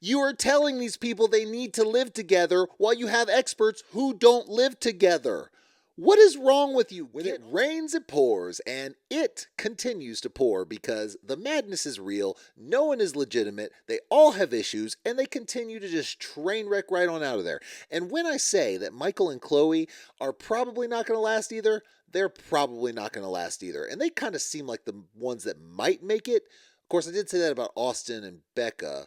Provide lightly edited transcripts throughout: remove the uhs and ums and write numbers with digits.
You are telling these people they need to live together while you have experts who don't live together. What is wrong with you? When it rains, it pours, and it continues to pour because the madness is real, no one is legitimate, they all have issues, and they continue to just train wreck right on out of there. And when I say that Michael and Chloe are probably not going to last either, they're probably not going to last either. And they kind of seem like the ones that might make it. Of course, I did say that about Austin and Becca,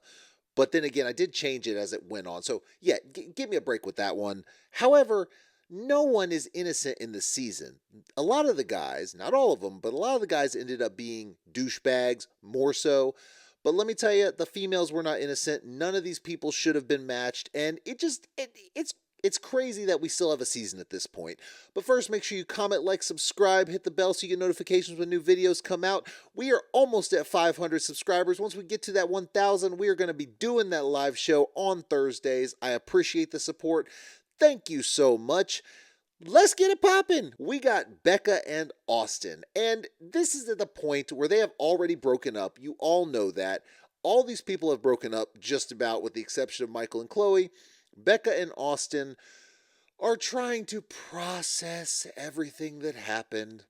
but then again, I did change it as it went on. So, yeah, give me a break with that one. However, no one is innocent in the season. A lot of the guys, not all of them, but a lot of the guys ended up being douchebags, more so. But let me tell you, the females were not innocent. None of these people should have been matched. And it's crazy that we still have a season at this point. But first, make sure you comment, like, subscribe, hit the bell so you get notifications when new videos come out. We are almost at 500 subscribers. Once we get to that 1,000, we are going to be doing that live show on Thursdays. I appreciate the support. Thank you so much. Let's get it popping. We got Becca and Austin. And this is at the point where they have already broken up. You all know that. All these people have broken up just about, with the exception of Michael and Chloe. Becca and Austin are trying to process everything that happened.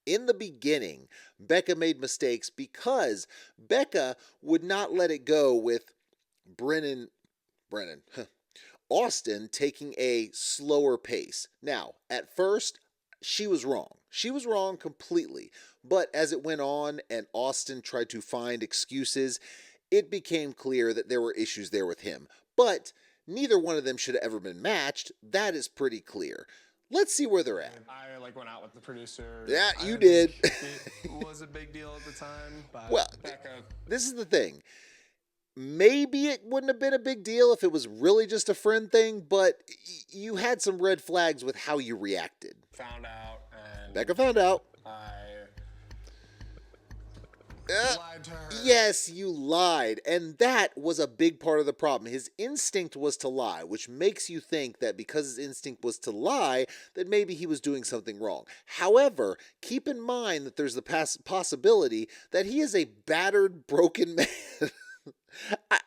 In the beginning, Becca made mistakes because Becca would not let it go with Brennan, Austin taking a slower pace. Now, at first, she was wrong. She was wrong completely. But as it went on and Austin tried to find excuses, it became clear that there were issues there with him. But neither one of them should have ever been matched. That is pretty clear. Let's see where they're at. I went out with the producer. Yeah, you did. It was a big deal at the time. But well, this is the thing. Maybe it wouldn't have been a big deal if it was really just a friend thing, but you had some red flags with how you reacted. Found out, and Becca found out. Lied to her. Yes, you lied. And that was a big part of the problem. His instinct was to lie, which makes you think that because his instinct was to lie, that maybe he was doing something wrong. However, keep in mind that there's the possibility that he is a battered, broken man.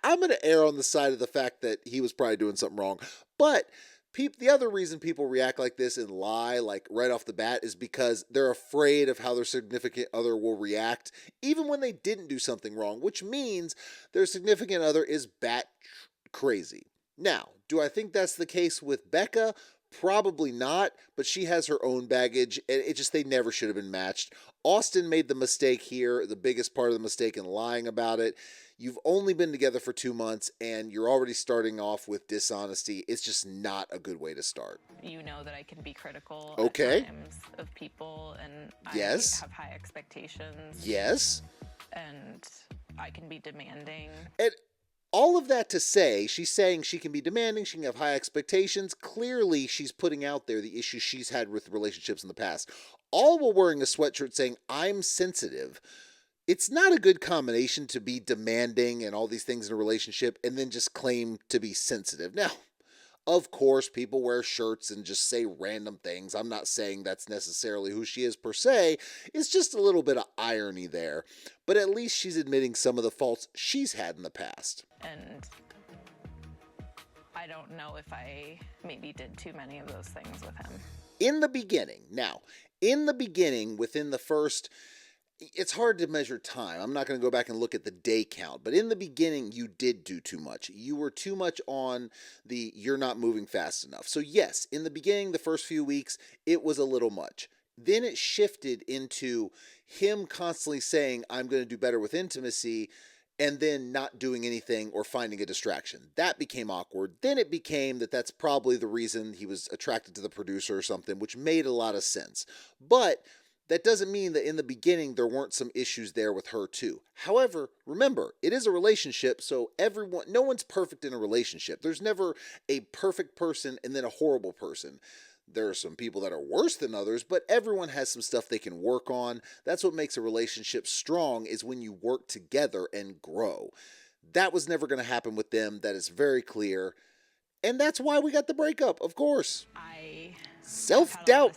I'm going to err on the side of the fact that he was probably doing something wrong. But the other reason people react like this and lie like right off the bat is because they're afraid of how their significant other will react, even when they didn't do something wrong, which means their significant other is bat crazy. Now, do I think that's the case with Becca? Probably not, but she has her own baggage, and they never should have been matched. Austin made the mistake here, the biggest part of the mistake, in lying about it. You've only been together for 2 months, and you're already starting off with dishonesty. It's just not a good way to start. You know that I can be critical at times of people, and yes. I have high expectations. Yes. And I can be demanding. And all of that to say, she's saying she can be demanding, she can have high expectations. Clearly, she's putting out there the issues she's had with relationships in the past. All while wearing a sweatshirt saying, I'm sensitive. It's not a good combination to be demanding and all these things in a relationship and then just claim to be sensitive. Now, of course, people wear shirts and just say random things. I'm not saying that's necessarily who she is per se. It's just a little bit of irony there. But at least she's admitting some of the faults she's had in the past. And I don't know if I maybe did too many of those things with him. In the beginning, within the first... It's hard to measure time. I'm not going to go back and look at the day count. But in the beginning, you did do too much. You were too much on the you're not moving fast enough. So yes, in the beginning, the first few weeks, it was a little much. Then it shifted into him constantly saying, I'm going to do better with intimacy, and then not doing anything or finding a distraction. That became awkward. Then it became that's probably the reason he was attracted to the producer or something, which made a lot of sense. But that doesn't mean that in the beginning there weren't some issues there with her too. However, remember, it is a relationship, so no one's perfect in a relationship. There's never a perfect person and then a horrible person. There are some people that are worse than others, but everyone has some stuff they can work on. That's what makes a relationship strong, is when you work together and grow. That was never going to happen with them. That is very clear. And that's why we got the breakup, of course. Self-doubt,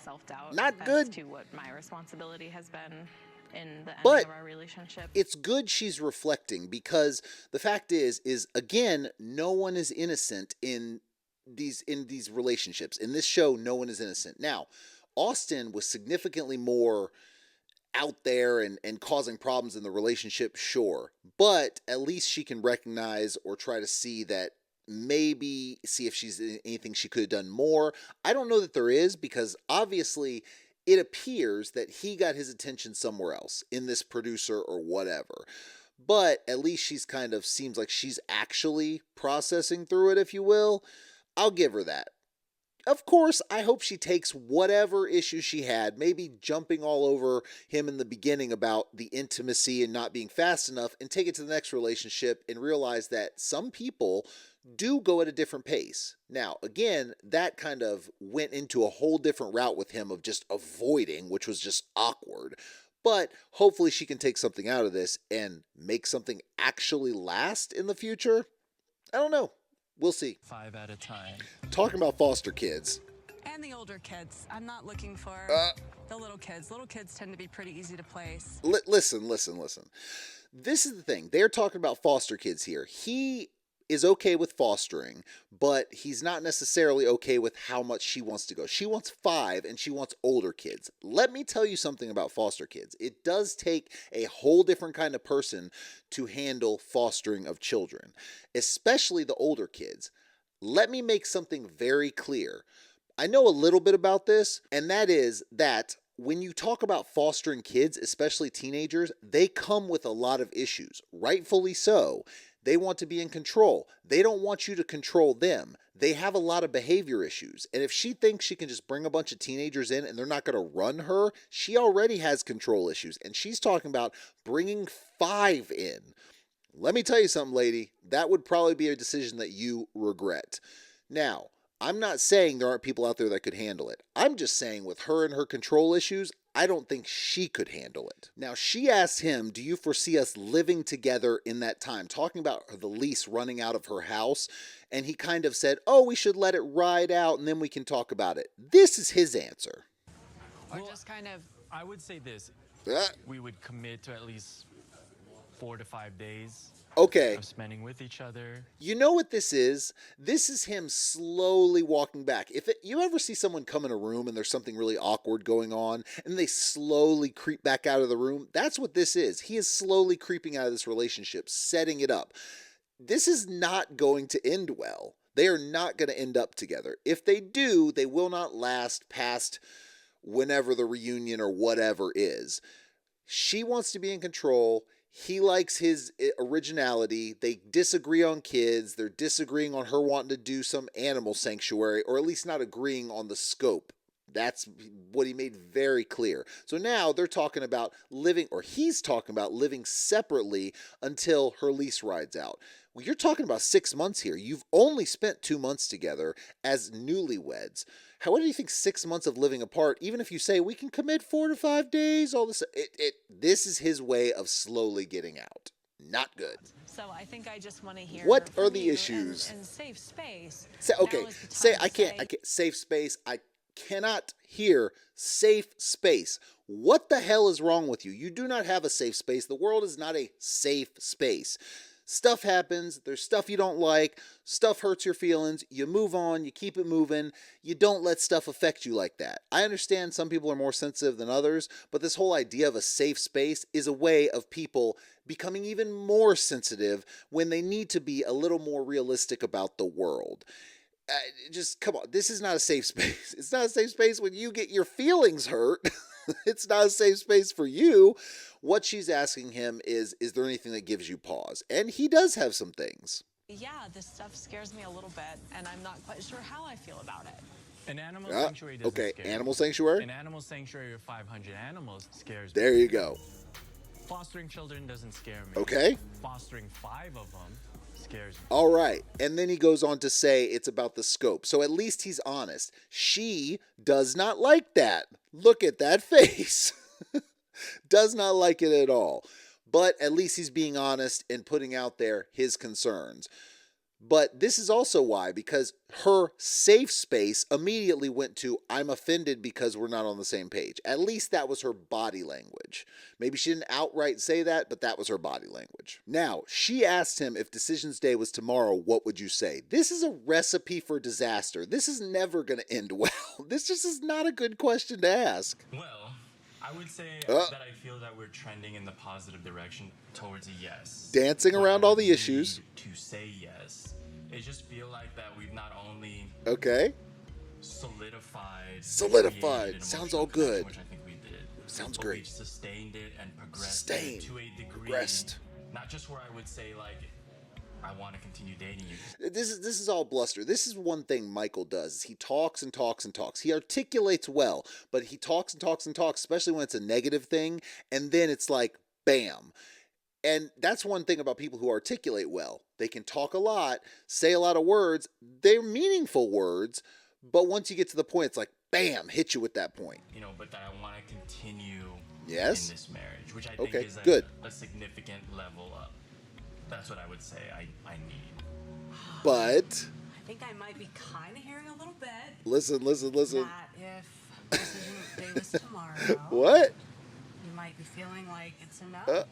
not good. To what my responsibility has been in the ending But of our relationship. it's good she's reflecting, because the fact is again, no one is innocent in these relationships. In this show, no one is innocent. Now, Austin was significantly more out there and causing problems in the relationship, sure. But at least she can recognize or try to see that, maybe see if she's anything she could have done more. I don't know that there is, because obviously it appears that he got his attention somewhere else, in this producer or whatever. But at least she's kind of, seems like she's actually processing through it, if you will. I'll give her that. Of course, I hope she takes whatever issues she had, maybe jumping all over him in the beginning about the intimacy and not being fast enough, and take it to the next relationship and realize that some people do go at a different pace. Now, again, that kind of went into a whole different route with him of just avoiding, which was just awkward. But hopefully she can take something out of this and make something actually last in the future. I don't know. We'll see. 5 at a time. Talking about foster kids. And the older kids. I'm not looking for the little kids. Little kids tend to be pretty easy to place. Listen. This is the thing. They're talking about foster kids here. He is okay with fostering, but he's not necessarily okay with how much she wants to go. She wants 5, and she wants older kids. Let me tell you something about foster kids. It does take a whole different kind of person to handle fostering of children, especially the older kids. Let me make something very clear. I know a little bit about this, and that is that when you talk about fostering kids, especially teenagers, they come with a lot of issues, rightfully so. They want to be in control. They don't want you to control them. They have a lot of behavior issues. And if she thinks she can just bring a bunch of teenagers in and they're not going to run her, she already has control issues. And she's talking about bringing 5 in. Let me tell you something, lady. That would probably be a decision that you regret. Now, I'm not saying there aren't people out there that could handle it. I'm just saying with her and her control issues, I don't think she could handle it. Now, she asked him, do you foresee us living together in that time? Talking about the lease running out of her house. And he kind of said, oh, we should let it ride out and then we can talk about it. This is his answer. Or just kind of... I would say this. We would commit to at least 4 to 5 days. Okay. Of spending with each other. You know what this is? This is him slowly walking back. You ever see someone come in a room and there's something really awkward going on and they slowly creep back out of the room? That's what this is. He is slowly creeping out of this relationship, setting it up. This is not going to end well. They are not going to end up together. If they do, they will not last past whenever the reunion or whatever is. She wants to be in control. He likes his originality. They disagree on kids. They're disagreeing on her wanting to do some animal sanctuary, or at least not agreeing on the scope. That's what he made very clear. So now they're talking about living, or he's talking about living separately until her lease rides out. Well, you're talking about 6 months here. You've only spent 2 months together as newlyweds. What do you think 6 months of living apart, even if you say we can commit 4 to 5 days, all this, this is his way of slowly getting out. Not good. So I think I just want to hear what from are the you issues? and safe space. Okay, I can't safe space. I cannot hear safe space. What the hell is wrong with you? You do not have a safe space. The world is not a safe space. Stuff happens. There's stuff you don't like. Stuff hurts your feelings. You move on. You keep it moving. You don't let stuff affect you like that. I understand some people are more sensitive than others, but this whole idea of a safe space is a way of people becoming even more sensitive when they need to be a little more realistic about the world. Just come on. This is not a safe space. It's not a safe space when you get your feelings hurt. It's not a safe space for you. What she's asking him is there anything that gives you pause? And he does have some things. Yeah, this stuff scares me a little bit, and I'm not quite sure how I feel about it. An animal sanctuary doesn't scare me. Animal sanctuary? An animal sanctuary of 500 animals scares me. There you go. Fostering children doesn't scare me. Okay. Fostering 5 of them scares me. All right. And then he goes on to say it's about the scope. So at least he's honest. She does not like that. Look at that face. Does not like it at all. But at least he's being honest and putting out there his concerns. But this is also why, because her safe space immediately went to, I'm offended because we're not on the same page. At least that was her body language. Maybe she didn't outright say that, but that was her body language. Now, she asked him if Decisions Day was tomorrow, what would you say? This is a recipe for disaster. This is never going to end well. This just is not a good question to ask. Well, I would say that I feel that we're trending in the positive direction towards a yes. Dancing But around I all the need issues. To say yes, it just feel like that we've not only Okay. solidified. Solidified. an Sounds emotional all good. connection, which I think we did. Sounds but great. We've sustained it and progressed Sustained. it to a degree. Progressed. Not just where I would say like, I want to continue dating you. This is all bluster. This is one thing Michael does. Is he talks and talks and talks. He articulates well, but he talks and talks and talks, especially when it's a negative thing, and then it's like, bam. And that's one thing about people who articulate well. They can talk a lot, say a lot of words. They're meaningful words, but once you get to the point, it's like, bam, hit you with that point. You know, but that I want to continue Yes? in this marriage, which I think Okay, is good. a significant level up. That's what I would say I need. But, I think I might be kind of hearing a little bit listen. that if Decision Day was tomorrow, What? you might be feeling like it's a no.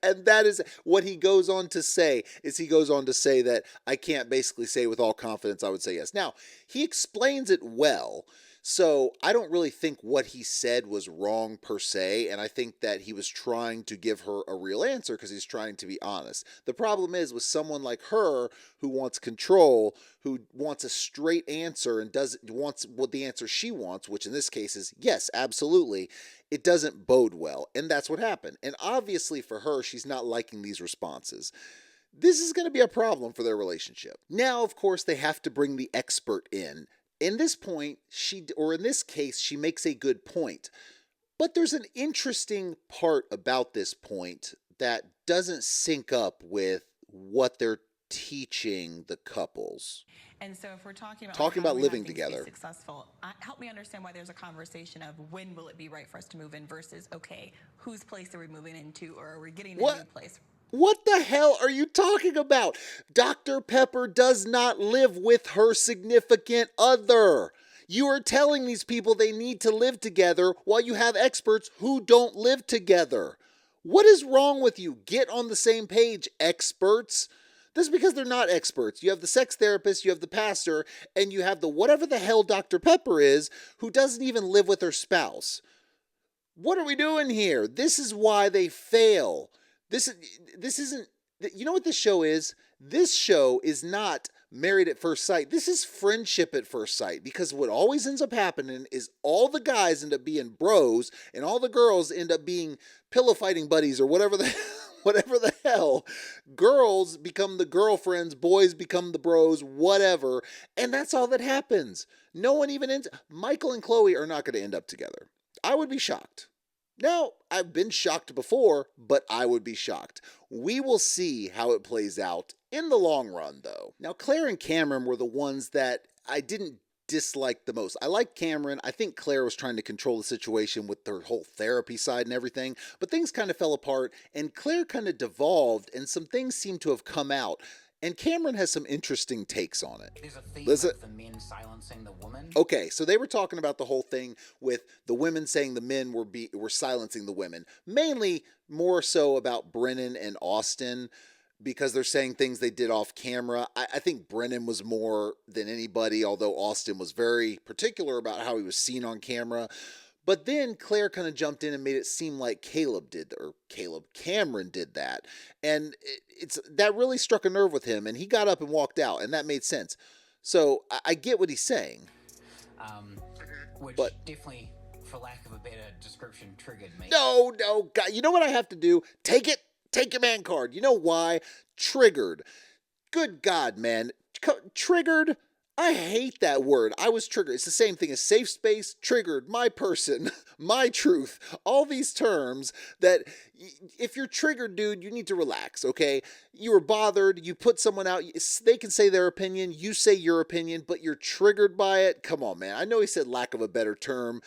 And that is what he goes on to say, that I can't basically say with all confidence I would say yes. Now, he explains it well, so I don't really think what he said was wrong per se, and I think that he was trying to give her a real answer because he's trying to be honest. The problem is with someone like her who wants control, who wants a straight answer and wants what the answer she wants, which in this case is yes, absolutely, it doesn't bode well. And that's what happened. And obviously for her, she's not liking these responses. This is going to be a problem for their relationship. Now, of course, they have to bring the expert in. In this point, in this case, she makes a good point. But there's an interesting part about this point that doesn't sync up with what they're teaching the couples. And so if we're talking about Talking how about we living want things to be together. successful, help me understand why there's a conversation of when will it be right for us to move in versus, okay, whose place are we moving into, or are we getting a new place? What the hell are you talking about? Dr. Pepper does not live with her significant other. You are telling these people they need to live together while you have experts who don't live together. What is wrong with you? Get on the same page, experts. This is because they're not experts. You have the sex therapist, you have the pastor, and you have the whatever the hell Dr. Pepper is who doesn't even live with her spouse. What are we doing here? This is why they fail. This isn't, you know what this show is? This show is not Married at First Sight. This is Friendship at First Sight, because what always ends up happening is all the guys end up being bros and all the girls end up being pillow fighting buddies or whatever the hell. Girls become the girlfriends, boys become the bros, whatever. And that's all that happens. No one even Michael and Chloe are not going to end up together. I would be shocked. Now, I've been shocked before, but I would be shocked. We will see how it plays out in the long run, though. Now, Claire and Cameron were the ones that I didn't dislike the most. I like Cameron. I think Claire was trying to control the situation with her whole therapy side and everything, but things kind of fell apart, and Claire kind of devolved, and some things seem to have come out. And Cameron has some interesting takes on it. There's a theme Listen. of the men silencing the woman. Okay, so they were talking about the whole thing with the women saying the men were silencing the women. Mainly more so about Brennan and Austin, because they're saying things they did off camera. I think Brennan was more than anybody, although Austin was very particular about how he was seen on camera. But then Claire kind of jumped in and made it seem like Cameron did that. And that really struck a nerve with him, and he got up and walked out, and that made sense. So I get what he's saying. Which definitely, for lack of a better description, triggered me. No, God, you know what I have to do? Take your man card. You know why? Triggered. Good God, man. Triggered? I hate that word. I was triggered. It's the same thing as safe space, triggered, my person, my truth. All these terms that if you're triggered, dude, you need to relax, okay? You were bothered. You put someone out. They can say their opinion. You say your opinion, but you're triggered by it. Come on, man. I know he said lack of a better term.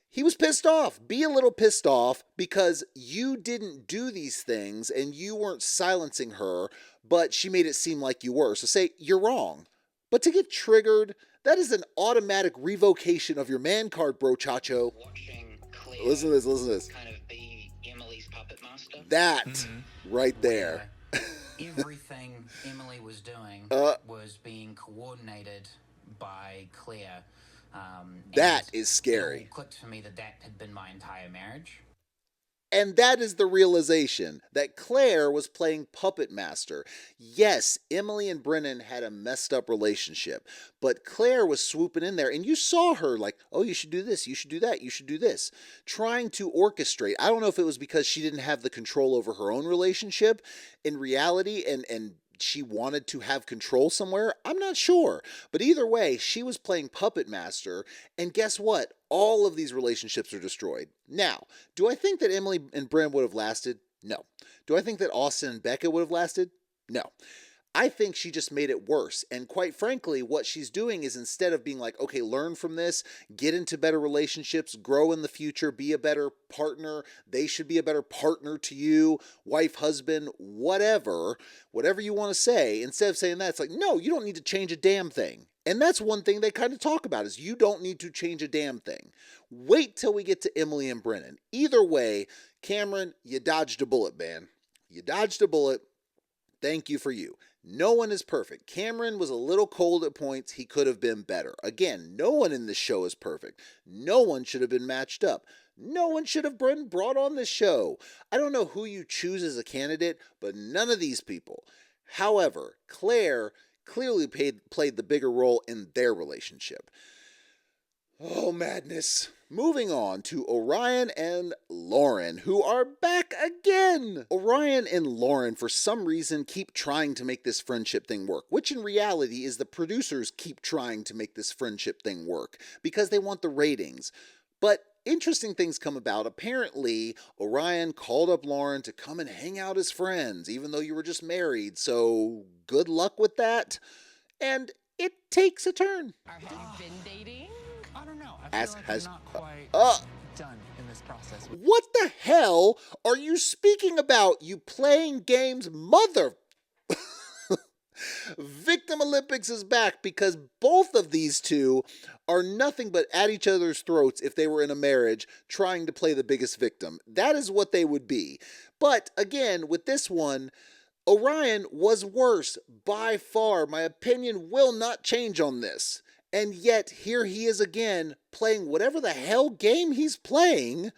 He was pissed off. Be a little pissed off because you didn't do these things and you weren't silencing her, but she made it seem like you were. So say, you're wrong. But to get triggered, that is an automatic revocation of your man card, bro chacho. Watching Claire Listen to this. kind of be Emily's puppet master. That right there. Everything Emily was doing was being coordinated by Claire. That and is scary. It all clicked for me that had been my entire marriage. And that is the realization that Claire was playing puppet master. Yes, Emily and Brennan had a messed up relationship, but Claire was swooping in there, and you saw her like, oh, you should do this, you should do that, you should do this, trying to orchestrate. I don't know if it was because she didn't have the control over her own relationship in reality, and she wanted to have control somewhere. I'm not sure. But either way, she was playing puppet master. And guess what? All of these relationships are destroyed. Now, do I think that Emily and Bren would have lasted? No. Do I think that Austin and Becca would have lasted? No. I think she just made it worse. And quite frankly, what she's doing is instead of being like, okay, learn from this, get into better relationships, grow in the future, be a better partner, they should be a better partner to you, wife, husband, whatever you want to say, instead of saying that, it's like, no, you don't need to change a damn thing. And that's one thing they kind of talk about is you don't need to change a damn thing. Wait till we get to Emily and Brennan. Either way, Cameron, you dodged a bullet, man. You dodged a bullet. Thank you for you. No one is perfect. Cameron was a little cold at points. He could have been better. Again, no one in this show is perfect. No one should have been matched up. No one should have been brought on this show. I don't know who you choose as a candidate, but none of these people. However, Claire clearly played the bigger role in their relationship. Oh, madness. Moving on to Orion and Lauren, who are back again. Orion and Lauren, for some reason, keep trying to make this friendship thing work, which in reality is the producers keep trying to make this friendship thing work because they want the ratings. But interesting things come about. Apparently, Orion called up Lauren to come and hang out as friends, even though you were just married. So good luck with that. And it takes a turn. Have you been dating? I don't know. I As feel like has I'm not quite done in this process. What the hell are you speaking about, you playing games mother? Victim Olympics is back because both of these two are nothing but at each other's throats if they were in a marriage trying to play the biggest victim. That is what they would be. But again, with this one, Orion was worse by far. My opinion will not change on this. And yet, here he is again, playing whatever the hell game he's playing,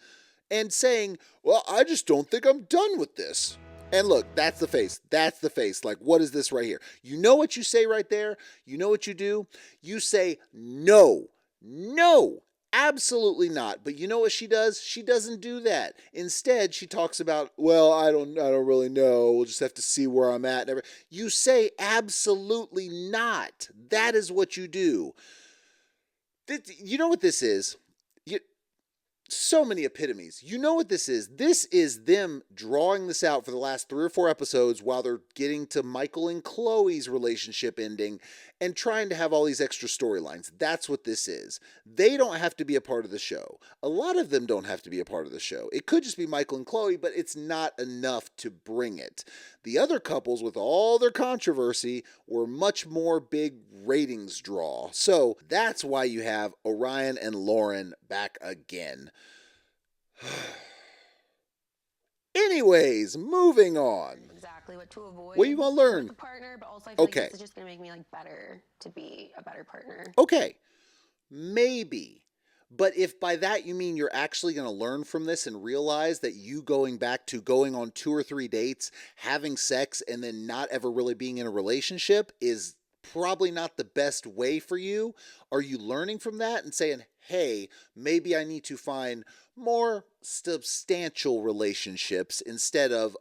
and saying, well, I just don't think I'm done with this. And look, that's the face. That's the face. Like, what is this right here? You know what you say right there? You know what you do? You say, no, absolutely not. But you know what she does? She doesn't do that. Instead, she talks about, well, I don't really know. We'll just have to see where I'm at. You say absolutely not. That is what you do. You know what this is? So many epitomes. You know what this is? This is them drawing this out for the last 3 or 4 episodes while they're getting to Michael and Chloe's relationship ending and trying to have all these extra storylines. That's what this is. They don't have to be a part of the show. A lot of them don't have to be a part of the show. It could just be Michael and Chloe, but it's not enough to bring it. The other couples, with all their controversy, were much more big ratings draw. So that's why you have Orion and Lauren back again. Anyways, moving on. Exactly what to avoid. What are you gonna learn? With a partner, but also I feel Okay. like this is just gonna make me like better to be a better partner. Okay, maybe. But if by that you mean you're actually going to learn from this and realize that you going back to going on 2 or 3 dates, having sex, and then not ever really being in a relationship is probably not the best way for you, are you learning from that and saying, hey, maybe I need to find more substantial relationships instead of,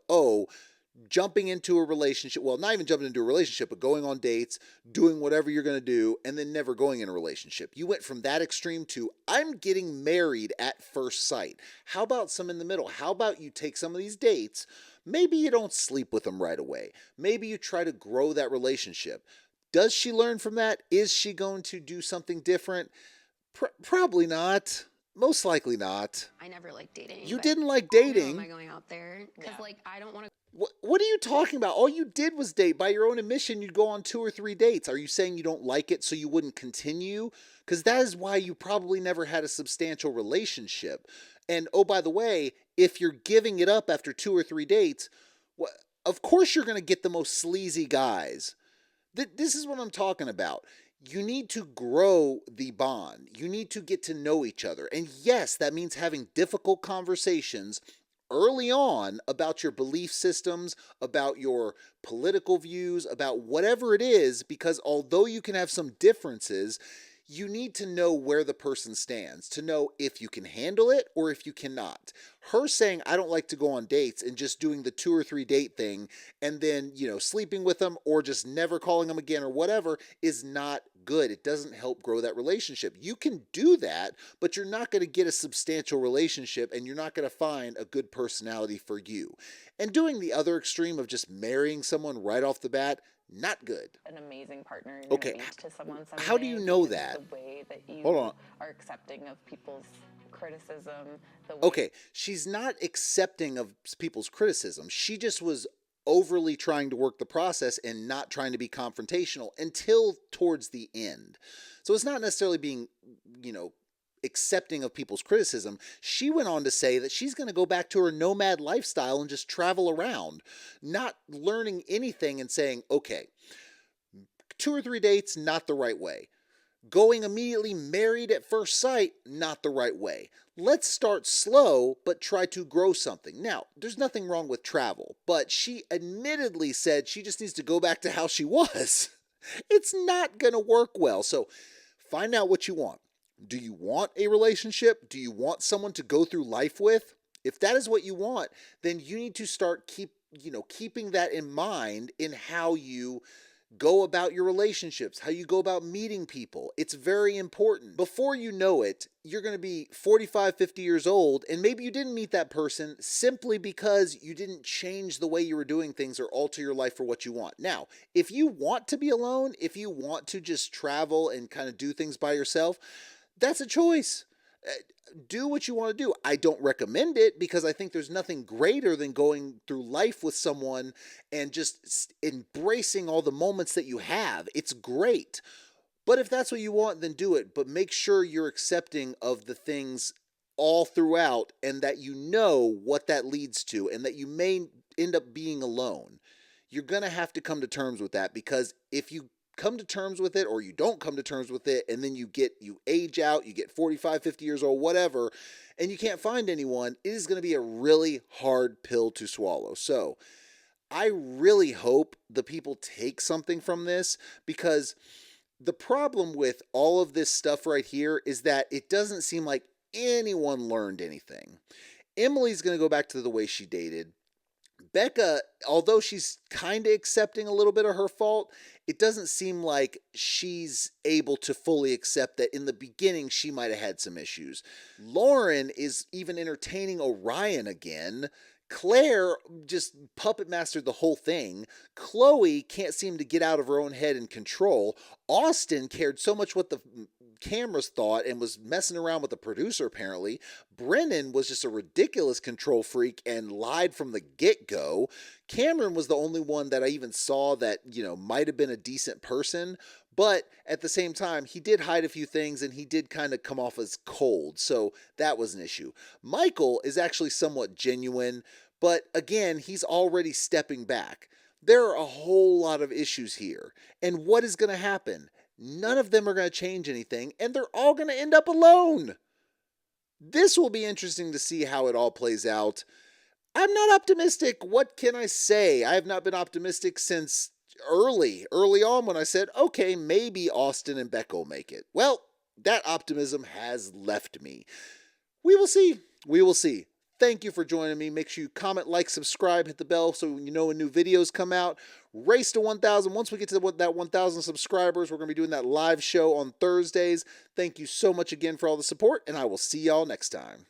jumping into a relationship, well, not even jumping into a relationship, but going on dates, doing whatever you're going to do, and then never going in a relationship. You went from that extreme to, I'm getting married at first sight. How about some in the middle? How about you take some of these dates, maybe you don't sleep with them right away. Maybe you try to grow that relationship. Does she learn from that? Is she going to do something different? Probably not. Most likely not. I never liked dating. You but didn't like I know, dating. am I going out there? Because like I don't want to. What are you talking about? All you did was date. By your own admission, you'd go on 2 or 3 dates. Are you saying you don't like it so you wouldn't continue? Because that is why you probably never had a substantial relationship. And oh, by the way, if you're giving it up after 2 or 3 dates, of course you're going to get the most sleazy guys. This is what I'm talking about. You need to grow the bond. You need to get to know each other. And yes, that means having difficult conversations early on about your belief systems, about your political views, about whatever it is, because although you can have some differences, you need to know where the person stands to know if you can handle it or if you cannot. Her saying, I don't like to go on dates and just doing the 2 or 3 date thing and then, sleeping with them or just never calling them again or whatever is not good. It doesn't help grow that relationship. You can do that, but you're not going to get a substantial relationship and you're not going to find a good personality for you. And doing the other extreme of just marrying someone right off the bat, not good. An amazing partner. You're Okay, gonna meet to someone someday how do you know because of that? The way that you Hold on. are accepting of people's criticism. Okay, she's not accepting of people's criticism. She just was overly trying to work the process and not trying to be confrontational until towards the end. So it's not necessarily being, accepting of people's criticism. She went on to say that she's going to go back to her nomad lifestyle and just travel around, not learning anything and saying, okay, 2 or 3 dates, not the right way. Going immediately married at first sight, not the right way. Let's start slow, but try to grow something. Now, there's nothing wrong with travel, but she admittedly said she just needs to go back to how she was. It's not going to work well. So find out what you want. Do you want a relationship? Do you want someone to go through life with? If that is what you want, then you need to start keeping that in mind in how you go about your relationships, how you go about meeting people. It's very important. Before you know it, you're going to be 45, 50 years old, and maybe you didn't meet that person simply because you didn't change the way you were doing things or alter your life for what you want. Now, if you want to be alone, if you want to just travel and kind of do things by yourself, that's a choice. Do what you want to do. I don't recommend it because I think there's nothing greater than going through life with someone and just embracing all the moments that you have. It's great. But if that's what you want, then do it. But make sure you're accepting of the things all throughout and that you know what that leads to and that you may end up being alone. You're going to have to come to terms with that because if you come to terms with it or you don't come to terms with it and then you age out, you get 45, 50 years old, whatever, and you can't find anyone, it is going to be a really hard pill to swallow. So I really hope the people take something from this because the problem with all of this stuff right here is that it doesn't seem like anyone learned anything. Emily's going to go back to the way she dated. Becca, although she's kind of accepting a little bit of her fault, it doesn't seem like she's able to fully accept that in the beginning she might have had some issues. Lauren is even entertaining Orion again. Claire just puppet mastered the whole thing. Chloe can't seem to get out of her own head and control. Austin cared so much what the cameras thought and was messing around with the producer apparently. Brennan was just a ridiculous control freak and lied from the get-go. Cameron was the only one that I even saw that, might have been a decent person, but at the same time, he did hide a few things and he did kind of come off as cold, so that was an issue. Michael is actually somewhat genuine, but again, he's already stepping back. There are a whole lot of issues here, and what is going to happen? None of them are going to change anything, and they're all going to end up alone. This will be interesting to see how it all plays out. I'm not optimistic. What can I say? I have not been optimistic since early on when I said, okay, maybe Austin and Becca will make it. Well, that optimism has left me. We will see. We will see. Thank you for joining me. Make sure you comment, like, subscribe, hit the bell so you know when new videos come out. Race to 1,000. Once we get to that 1,000 subscribers, we're going to be doing that live show on Thursdays. Thank you so much again for all the support, and I will see y'all next time.